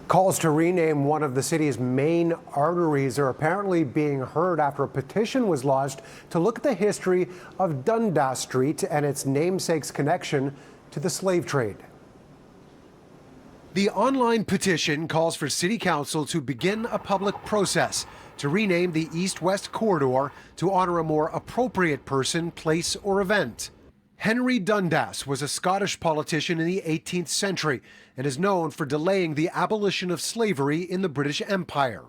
Calls to rename one of the city's main arteries are apparently being heard after a petition was launched to look at the history of Dundas Street and its namesake's connection to the slave trade. The online petition calls for City Council to begin a public process to rename the east-west corridor to honor a more appropriate person, place, or event. Henry Dundas was a Scottish politician in the 18th century and is known for delaying the abolition of slavery in the British Empire.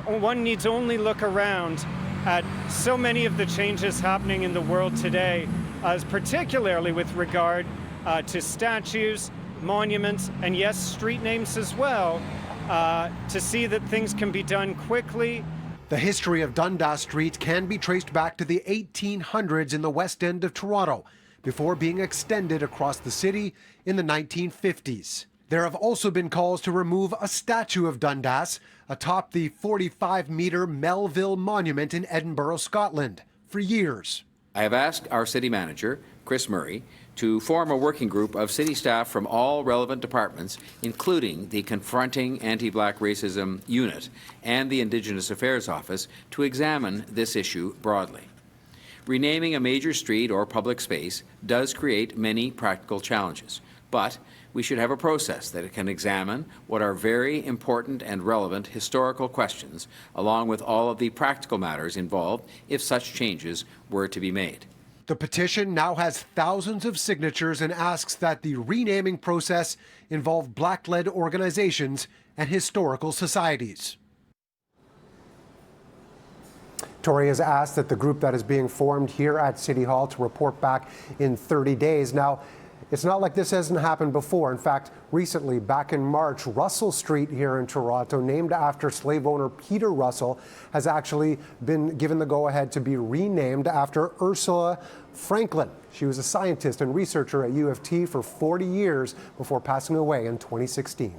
One needs only look around at so many of the changes happening in the world today, as particularly with regard to statues, monuments, and yes, street names as well, to see that things can be done quickly. The history of Dundas Street can be traced back to the 1800s in the West End of Toronto, before being extended across the city in the 1950s. There have also been calls to remove a statue of Dundas atop the 45-meter Melville Monument in Edinburgh, Scotland, for years. I have asked our city manager, Chris Murray, to form a working group of city staff from all relevant departments, including the Confronting Anti-Black Racism Unit and the Indigenous Affairs Office, to examine this issue broadly. Renaming a major street or public space does create many practical challenges, but we should have a process that can examine what are very important and relevant historical questions, along with all of the practical matters involved if such changes were to be made. The petition now has thousands of signatures and asks that the renaming process involve Black-led organizations and historical societies. Tory has asked that the group that is being formed here at City Hall to report back in 30 days. Now, it's not like this hasn't happened before. In fact, recently, back in March, Russell Street here in Toronto, named after slave owner Peter Russell, has actually been given the go-ahead to be renamed after Ursula Franklin. She was a scientist and researcher at U of T for 40 years before passing away in 2016.